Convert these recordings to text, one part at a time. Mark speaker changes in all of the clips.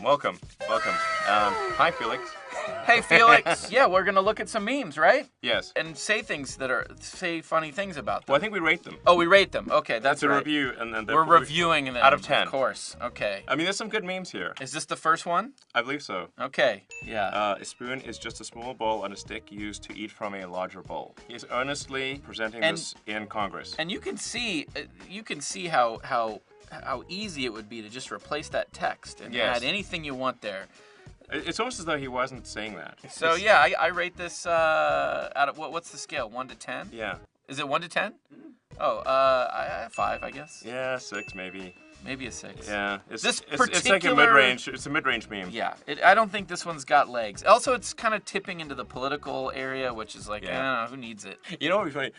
Speaker 1: Welcome. Hi, Felix.
Speaker 2: Hey, Felix. Yeah, we're gonna look at some memes, right?
Speaker 1: Yes.
Speaker 2: And say funny things about them.
Speaker 1: Well, I think we rate them.
Speaker 2: Oh, we rate them. Okay, that's
Speaker 1: It's a
Speaker 2: right.
Speaker 1: review, and then
Speaker 2: We're reviewing them
Speaker 1: out of 10.
Speaker 2: Of course. Okay.
Speaker 1: I mean, there's some good memes here.
Speaker 2: Is this the first one?
Speaker 1: I believe so.
Speaker 2: Okay. Yeah.
Speaker 1: A spoon is just a small bowl on a stick used to eat from a larger bowl. He is earnestly presenting this in Congress.
Speaker 2: And you can see how easy it would be to just replace that text and add anything you want there.
Speaker 1: It's almost as though he wasn't saying that.
Speaker 2: So yeah, I rate this out of what's the scale? 1 to 10?
Speaker 1: Yeah.
Speaker 2: Is it 1 to 10? Oh, 5, I guess.
Speaker 1: Yeah, 6 maybe.
Speaker 2: Maybe a 6.
Speaker 1: Yeah. It's
Speaker 2: particular...
Speaker 1: like a mid-range. It's a mid-range meme.
Speaker 2: Yeah. I don't think this one's got legs. Also, it's kind of tipping into the political area, which is like, I don't know, who needs it?
Speaker 1: You know what would be funny?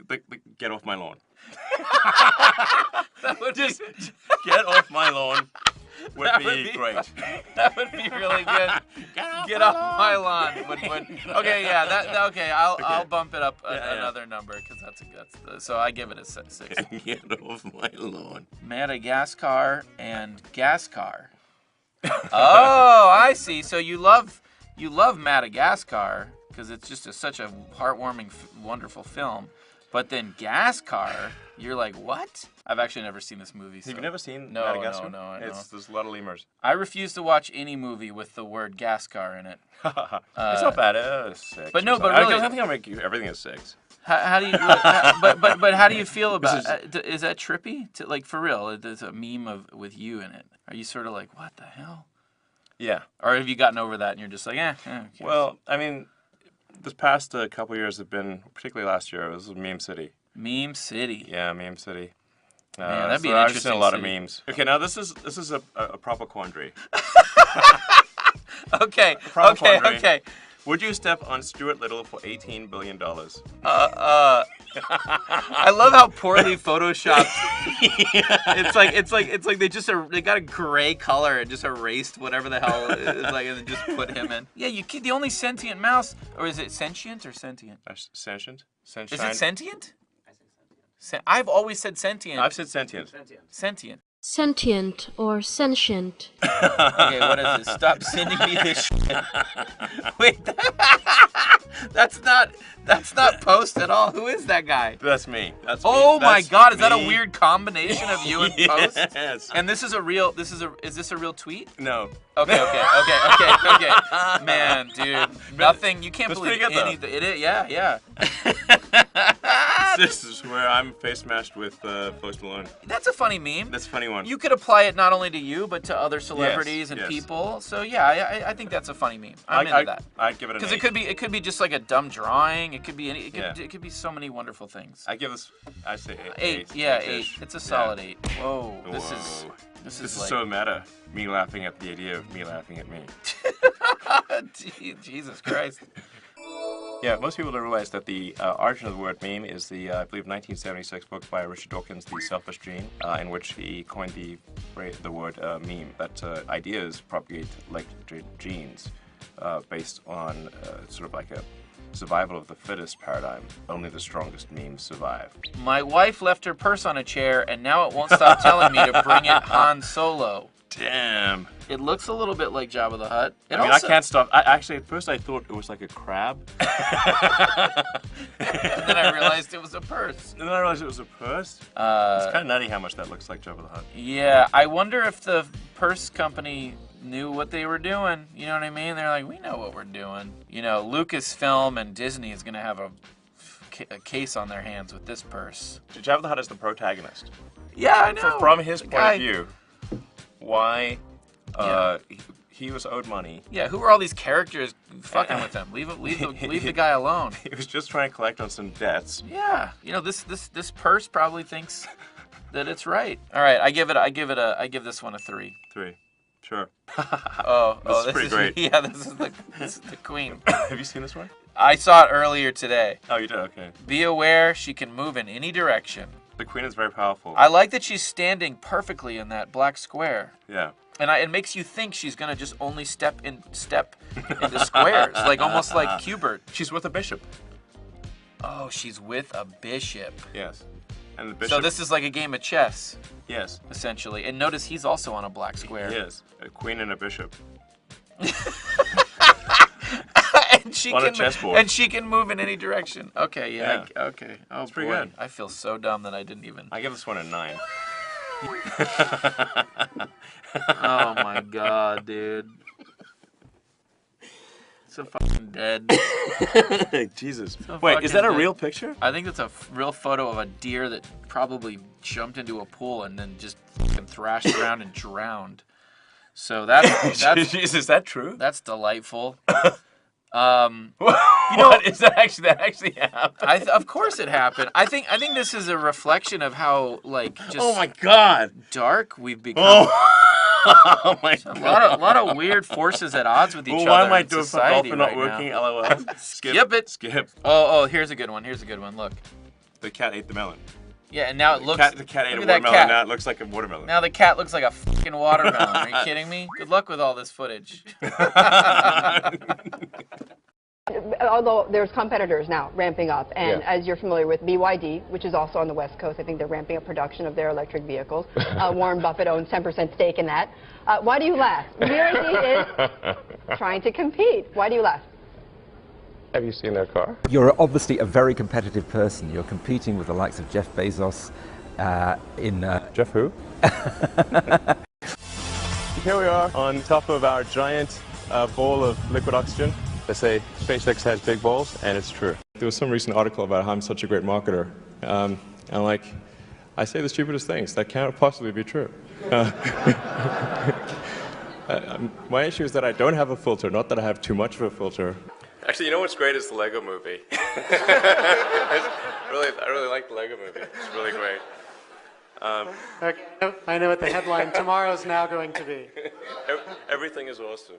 Speaker 1: The get off my lawn.
Speaker 2: That would
Speaker 1: just get off my lawn. Would be great.
Speaker 2: That would be really good. Get off my lawn. Okay, yeah. Okay, I'll bump it up another number because so I give it a 6.
Speaker 1: Get off my lawn.
Speaker 2: Madagascar and Gascar. Oh, I see. So you love Madagascar because it's just such a heartwarming, wonderful film. But then Gascar, you're like, what? I've actually never seen this movie. So.
Speaker 1: Have you never seen Madagascar?
Speaker 2: No.
Speaker 1: There's a lot of lemurs.
Speaker 2: I refuse to watch any movie with the word Gascar in it.
Speaker 1: It's not bad. It's 6.
Speaker 2: But no, but really,
Speaker 1: I think I'll make you everything is 6.
Speaker 2: How do you? But how do you feel about? Is that trippy? Like for real? There's a meme with you in it. Are you sort of like, what the hell?
Speaker 1: Yeah.
Speaker 2: Or have you gotten over that and you're just like, okay.
Speaker 1: Well, I mean, this past couple years have been, particularly last year, it was Meme City.
Speaker 2: Meme City.
Speaker 1: Yeah, Meme City.
Speaker 2: Man, that'd be an interesting
Speaker 1: I've seen a lot
Speaker 2: city.
Speaker 1: of memes. Okay, now this is a proper quandary.
Speaker 2: Okay.
Speaker 1: Would you step on Stuart Little for $18 billion?
Speaker 2: I love how poorly photoshopped. It's like they got a gray color and just erased whatever the hell is like and then just put him in. Yeah, the only sentient mouse, or is it sentient or sentient?
Speaker 1: Sentient?
Speaker 2: Is it sentient? I've always said sentient.
Speaker 1: I've said sentient.
Speaker 2: Sentient.
Speaker 3: Sentient or sentient.
Speaker 2: Okay, what is it? Stop sending me this shit. Wait, that's not Post at all. Who is that guy?
Speaker 1: That's me. That's
Speaker 2: oh
Speaker 1: me.
Speaker 2: my
Speaker 1: That's
Speaker 2: God, is
Speaker 1: me.
Speaker 2: that a weird combination of you and Post?
Speaker 1: Yes.
Speaker 2: And is this a real tweet?
Speaker 1: No.
Speaker 2: Okay. Man, dude, nothing. You can't
Speaker 1: That's
Speaker 2: believe
Speaker 1: pretty good,
Speaker 2: anything. It is, yeah.
Speaker 1: This is where I'm face mashed with Post Malone.
Speaker 2: That's a funny meme.
Speaker 1: That's a funny one.
Speaker 2: You could apply it not only to you, but to other celebrities and
Speaker 1: yes.
Speaker 2: people. So yeah, I think that's a funny meme. I'm into that.
Speaker 1: I'd give it an 8.
Speaker 2: Because it could be just like a dumb drawing. It could be it could be so many wonderful things.
Speaker 1: I say 8.
Speaker 2: 8. Yeah, 8. It's a solid 8. Whoa. This is like...
Speaker 1: so meta. Me laughing at the idea of me laughing at me.
Speaker 2: Jesus Christ.
Speaker 1: Yeah, most people don't realize that the origin of the word meme is the, I believe, 1976 book by Richard Dawkins, The Selfish Gene, in which he coined the word meme. That ideas propagate like genes based on sort of like a survival of the fittest paradigm. Only the strongest memes survive.
Speaker 2: My wife left her purse on a chair, and now it won't stop telling me to bring it Han Solo.
Speaker 1: Damn.
Speaker 2: It looks a little bit like Jabba the Hutt.
Speaker 1: I can't stop. Actually, at first I thought it was like a crab.
Speaker 2: And then I realized it was a purse.
Speaker 1: And then I realized it was a purse. It's kind of nutty how much that looks like Jabba the Hutt.
Speaker 2: Yeah, I wonder if the purse company knew what they were doing. You know what I mean? They're like, we know what we're doing. You know, Lucasfilm and Disney is going to have a case on their hands with this purse.
Speaker 1: Jabba the Hutt is the protagonist.
Speaker 2: Yeah, I know.
Speaker 1: From his point of view, why he was owed money.
Speaker 2: Yeah, who are all these characters fucking with him? Leave the guy alone.
Speaker 1: He was just trying to collect on some debts.
Speaker 2: Yeah, you know this purse probably thinks that it's right. All right, I give this one a 3.
Speaker 1: 3, sure.
Speaker 2: This
Speaker 1: is pretty great.
Speaker 2: Yeah, this is the queen.
Speaker 1: Have you seen this one?
Speaker 2: I saw it earlier today.
Speaker 1: Oh, you did? Okay.
Speaker 2: Be aware, she can move in any direction.
Speaker 1: The queen is very powerful.
Speaker 2: I like that she's standing perfectly in that black square.
Speaker 1: Yeah.
Speaker 2: And it makes you think she's gonna just only step into squares, like almost like Cubert.
Speaker 1: She's with a bishop.
Speaker 2: Oh, she's with a bishop.
Speaker 1: Yes. And the bishop.
Speaker 2: So this is like a game of chess,
Speaker 1: Yes.
Speaker 2: essentially. And notice he's also on a black square.
Speaker 1: Yes. A queen and a bishop.
Speaker 2: And she
Speaker 1: On a
Speaker 2: can
Speaker 1: chessboard.
Speaker 2: and she can move in any direction. Okay, yeah.
Speaker 1: Yeah.
Speaker 2: Okay. Oh,
Speaker 1: It's pretty
Speaker 2: boy.
Speaker 1: good.
Speaker 2: I feel so dumb that I didn't even.
Speaker 1: I give this one a 9.
Speaker 2: Oh my god, dude. So fucking dead.
Speaker 1: Jesus.
Speaker 2: So
Speaker 1: Wait, is that a
Speaker 2: fucking
Speaker 1: real
Speaker 2: dead.
Speaker 1: picture?
Speaker 2: I think that's a real photo of a deer that probably jumped into a pool and then just fucking thrashed around and drowned. So that's
Speaker 1: Jesus, is that true?
Speaker 2: that's delightful.
Speaker 1: What is that actually happened?
Speaker 2: Of course it happened. I think this is a reflection of how like just
Speaker 1: Oh my god.
Speaker 2: dark we've become.
Speaker 1: Oh my god.
Speaker 2: A lot of weird forces at odds with each
Speaker 1: Well,
Speaker 2: other.
Speaker 1: why am I
Speaker 2: in
Speaker 1: doing
Speaker 2: society
Speaker 1: for not
Speaker 2: right
Speaker 1: working?
Speaker 2: now.
Speaker 1: LOL.
Speaker 2: Skip it.
Speaker 1: Skip.
Speaker 2: Oh, here's a good one. Look.
Speaker 1: The cat ate the melon.
Speaker 2: Yeah, and now it looks.
Speaker 1: The cat ate a
Speaker 2: look at that
Speaker 1: watermelon.
Speaker 2: cat.
Speaker 1: Now it looks like a watermelon.
Speaker 2: Now the cat looks like a fucking watermelon. Are you kidding me? Good luck with all this footage.
Speaker 4: Although there's competitors now ramping up, and as you're familiar with BYD, which is also on the West Coast, I think they're ramping up production of their electric vehicles. Warren Buffett owns 10% stake in that. Why do you laugh? BYD is trying to compete. Why do you laugh?
Speaker 5: Have you seen their car?
Speaker 6: You're obviously a very competitive person. You're competing with the likes of Jeff Bezos in...
Speaker 5: Jeff who? Here we are on top of our giant bowl of liquid oxygen. They say SpaceX has big bowls, and it's true. There was some recent article about how I'm such a great marketer. And like, I say the stupidest things. That can't possibly be true. My issue is that I don't have a filter, not that I have too much of a filter. Actually, you know what's great is the Lego movie. I really like the Lego movie. It's really great.
Speaker 7: Okay, I know what the headline tomorrow's now going to be.
Speaker 5: Everything is awesome.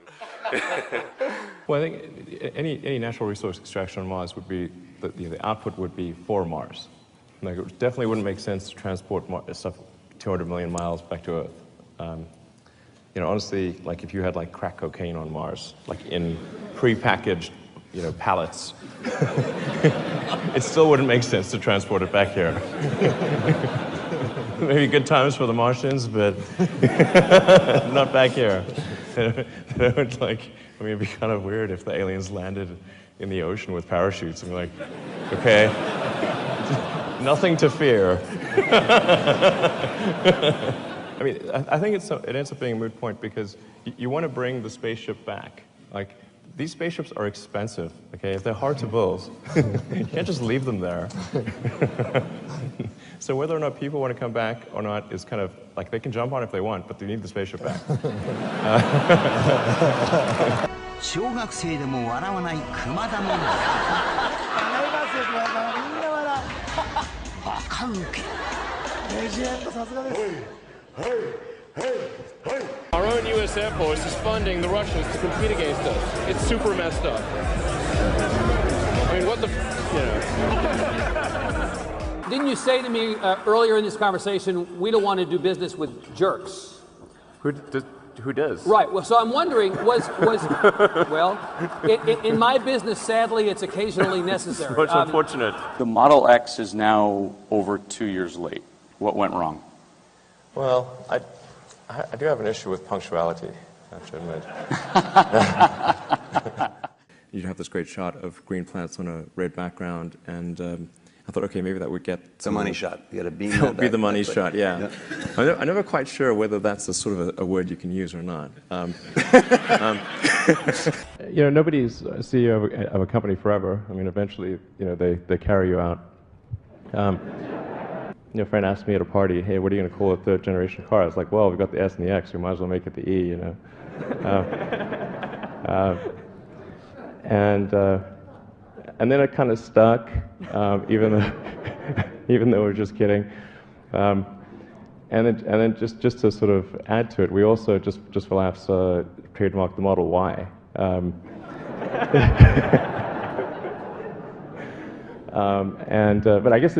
Speaker 5: Well, I think any natural resource extraction on Mars would be, the output would be for Mars. Like, it definitely wouldn't make sense to transport stuff 200 million miles back to Earth. You know, honestly, like if you had like crack cocaine on Mars, like in pre-packaged, you know, pallets, it still wouldn't make sense to transport it back here. Maybe good times for the Martians, but not back here. It would, like, I mean, it'd be kind of weird if the aliens landed in the ocean with parachutes and be like, okay, nothing to fear. I mean, I think it ends up being a moot point because you want to bring the spaceship back. Like, these spaceships are expensive, okay? They're hard to build. You can't just leave them there. So whether or not people want to come back or not is kind of, like, they can jump on if they want, but they need the spaceship back.
Speaker 8: 小学生でも笑わない熊田のバカウケ
Speaker 5: Our own U.S. Air Force is funding the Russians to compete against us. It's super messed up. I mean, what the, you know.
Speaker 9: Didn't you say to me earlier in this conversation, we don't want to do business with jerks?
Speaker 5: Who does?
Speaker 9: Right. Well, so I'm wondering, well, in my business, sadly, it's occasionally necessary.
Speaker 5: Much unfortunate.
Speaker 10: The Model X is now over 2 years late. What went wrong?
Speaker 5: Well, I do have an issue with punctuality, I have to admit. You'd have this great shot of green planets on a red background, and I thought, okay, maybe that would get...
Speaker 11: It's a money shot. You got to beam
Speaker 5: It'll
Speaker 11: that
Speaker 5: be the money
Speaker 11: back.
Speaker 5: shot, yeah. I'm never quite sure whether that's a sort of a word you can use or not. You know, nobody's CEO of a company forever. I mean, eventually, you know, they carry you out. You know, a friend asked me at a party, hey, what are you going to call a third generation car? I was like, well, we've got the S and the X, we might as well make it the E, you know. And then it kind of stuck, even though we're just kidding. And then just to sort of add to it, we also just for laughs trademarked the Model Y. But I guess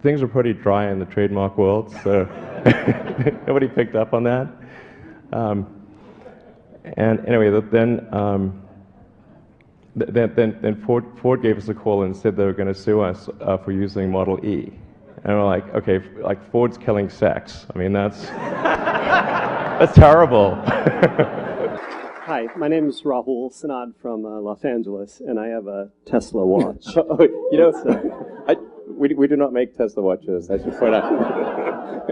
Speaker 5: things are pretty dry in the trademark world, so nobody picked up on that. And anyway, then Ford gave us a call and said they were going to sue us for using Model E. And we're like, okay, like Ford's killing sex. I mean, that's terrible.
Speaker 11: Hi, my name is Rahul Sanad from Los Angeles, and I have a Tesla watch.
Speaker 5: You know, we do not make Tesla watches, I should point out.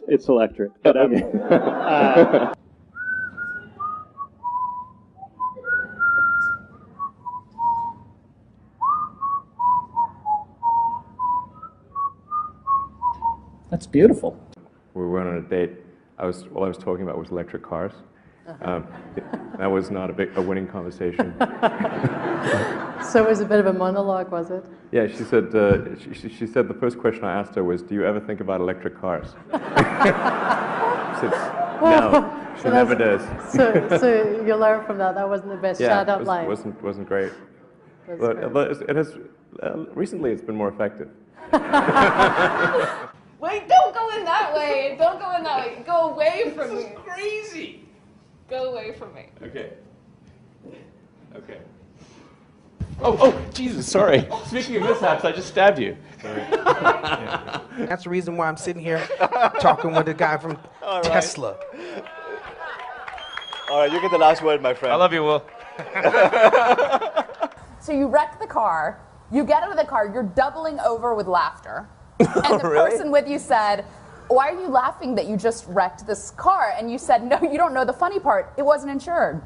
Speaker 11: It's electric. But,
Speaker 5: okay.
Speaker 9: That's beautiful.
Speaker 5: We went on a date. All I was talking about was electric cars. That was not a winning conversation.
Speaker 12: So it was a bit of a monologue, was it?
Speaker 5: Yeah, she said. She said the first question I asked her was, "Do you ever think about electric cars?" She said, "No, she never does."
Speaker 12: So you learn from that. That wasn't the best shout-out line.
Speaker 5: Wasn't great. But it has recently. It's been more effective.
Speaker 13: Wait, don't go in that way. Don't go in that way. Go away from me.
Speaker 1: This is crazy.
Speaker 13: Go away from me.
Speaker 1: Okay. Okay.
Speaker 14: Oh, Jesus, sorry. Speaking of mishaps, I just stabbed you.
Speaker 15: That's the reason why I'm sitting here talking with the guy from Tesla.
Speaker 14: All right, you get the last word, my friend.
Speaker 1: I love you, Will.
Speaker 13: So you wreck the car. You get out of the car. You're doubling over with laughter. And the person with you said, "Why are you laughing that you just wrecked this car?" And you said, "No, you don't know the funny part. It wasn't insured."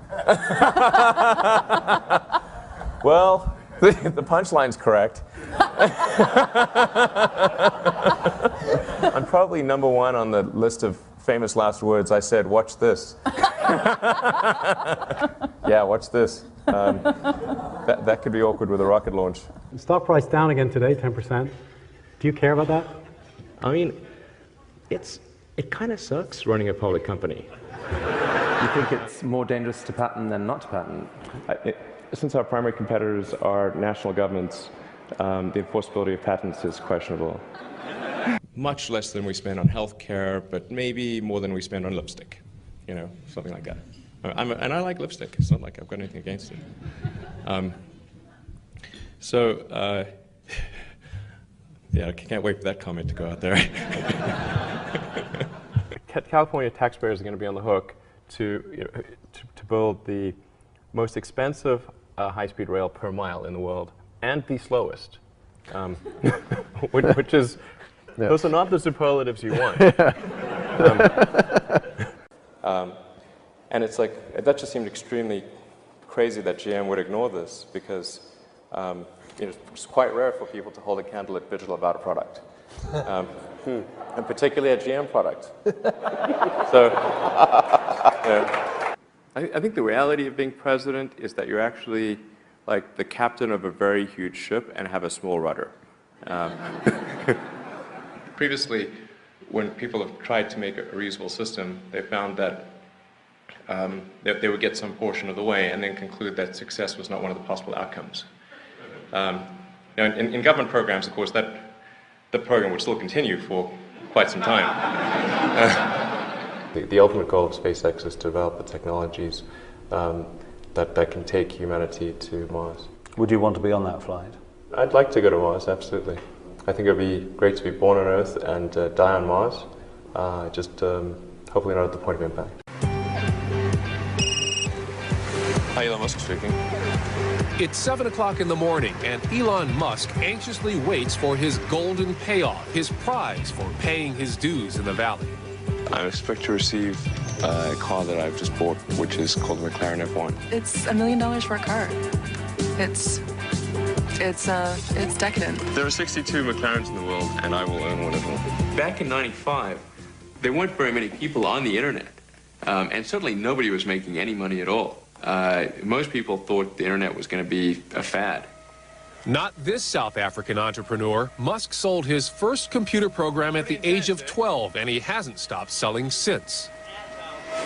Speaker 14: Well, the punchline's correct. I'm probably number one on the list of famous last words. I said, "Watch this." Yeah, watch this. That could be awkward with a rocket launch.
Speaker 7: Stock price down again today, 10%. Do you care about that?
Speaker 5: I mean, it kind of sucks running a public company.
Speaker 6: You think it's more dangerous to patent than not to patent?
Speaker 5: Since our primary competitors are national governments, the enforceability of patents is questionable. Much less than we spend on healthcare, but maybe more than we spend on lipstick. You know, something like that. And I like lipstick. It's not like I've got anything against it. Yeah, I can't wait for that comment to go out there. California taxpayers are going to be on the hook to build the most expensive high-speed rail per mile in the world and the slowest, which is those are not the superlatives you want. And it's like that just seemed extremely crazy that GM would ignore this because. It's quite rare for people to hold a candlelit vigil about a product, and particularly a GM product. So, I think the reality of being president is that you're actually like the captain of a very huge ship and have a small rudder. Previously, when people have tried to make a reusable system, they found that they would get some portion of the way and then conclude that success was not one of the possible outcomes. In government programs, of course, the program would still continue for quite some time. The ultimate goal of SpaceX is to develop the technologies that can take humanity to Mars.
Speaker 16: Would you want to be on that flight?
Speaker 5: I'd like to go to Mars, absolutely. I think it would be great to be born on Earth and die on Mars, hopefully not at the point of impact.
Speaker 17: Hi, Elon Musk speaking.
Speaker 18: It's 7 o'clock in the morning, and Elon Musk anxiously waits for his golden payoff, his prize for paying his dues in the valley.
Speaker 17: I expect to receive a car that I've just bought, which is called the McLaren F1.
Speaker 19: It's $1 million for a car. It's decadent.
Speaker 17: There are 62 McLarens in the world, and I will own one of them.
Speaker 1: Back in '95, there weren't very many people on the internet, and certainly nobody was making any money at all. Most people thought the internet was going to be a fad.
Speaker 18: Not this South African entrepreneur. Musk sold his first computer program at the age of 12, and he hasn't stopped selling since.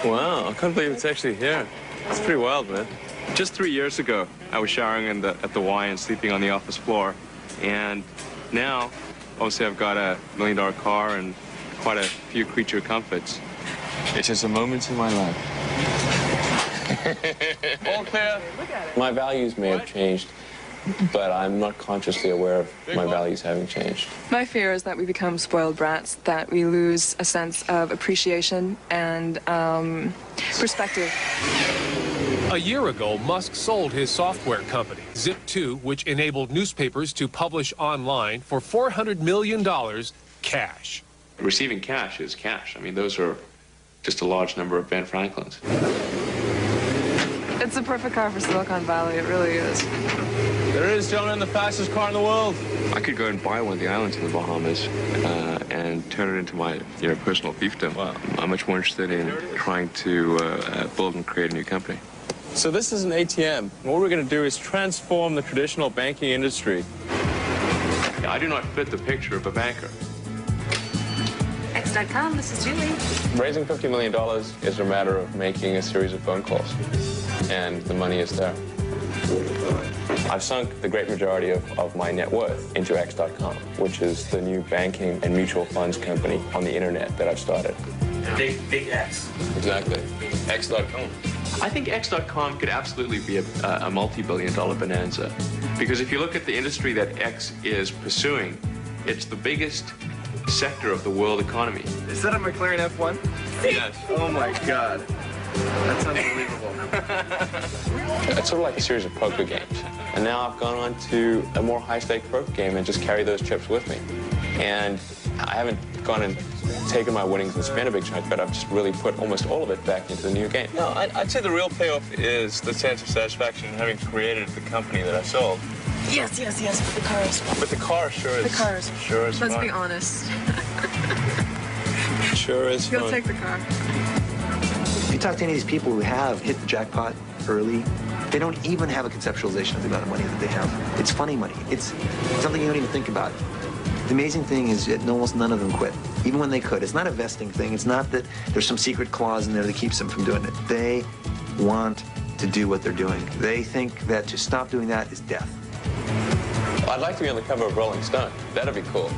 Speaker 17: Wow, I can't believe it's actually here. It's pretty wild, man.
Speaker 1: Just 3 years ago, I was showering at the Y and sleeping on the office floor. And now, obviously, I've got a $1 million car and quite a few creature comforts.
Speaker 17: It's just a moment in my life.
Speaker 1: All clear.
Speaker 17: My values may have changed, but I'm not consciously aware of my values having changed.
Speaker 19: My fear is that we become spoiled brats, that we lose a sense of appreciation and perspective.
Speaker 18: A year ago, Musk sold his software company, Zip2, which enabled newspapers to publish online for $400 million cash.
Speaker 17: Receiving cash is cash. I mean, those are just a large number of Ben Franklins.
Speaker 19: It's the perfect car for Silicon Valley, it really is.
Speaker 14: There it is, gentlemen, the fastest car in the world.
Speaker 17: I could go and buy one of the islands in the Bahamas and turn it into my personal fiefdom. Wow. I'm much more interested in trying to build and create a new company.
Speaker 14: So this is an ATM. What we're going to do is transform the traditional banking industry.
Speaker 17: I do not fit the picture of a banker.
Speaker 19: X.com, this is Julie.
Speaker 17: Raising $50 million is a matter of making a series of phone calls, and the money is there. I've sunk the great majority of my net worth into X.com, which is the new banking and mutual funds company on the internet that I've started.
Speaker 2: Big X.
Speaker 17: Exactly. X.com. I think X.com could absolutely be a multi-billion-dollar bonanza, because if you look at the industry that X is pursuing, it's the biggest sector of the world economy.
Speaker 2: Is that a McLaren F1?
Speaker 17: Yes.
Speaker 2: Oh my God. That's unbelievable.
Speaker 17: It's sort of like a series of poker games. And now I've gone on to a more high-stake poker game and just carry those chips with me. And I haven't gone and taken my winnings and spent a big chunk, but I've just really put almost all of it back into the new game.
Speaker 14: No, I'd say the real payoff is the sense of satisfaction in having created the company that I sold.
Speaker 19: Yes, but the car is fun.
Speaker 14: But the car sure is.
Speaker 19: The car is
Speaker 14: sure is
Speaker 19: Let's
Speaker 14: fun.
Speaker 19: be honest.
Speaker 14: Sure is fun.
Speaker 19: You'll take the car.
Speaker 15: If you talk to any of these people who have hit the jackpot early, they don't even have a conceptualization of the amount of money that they have. It's funny money. It's something you don't even think about. The amazing thing is that almost none of them quit, even when they could. It's not a vesting thing. It's not that there's some secret clause in there that keeps them from doing it. They want to do what they're doing. They think that to stop doing that is death.
Speaker 17: I'd like to be on the cover of Rolling Stone. That'd be cool.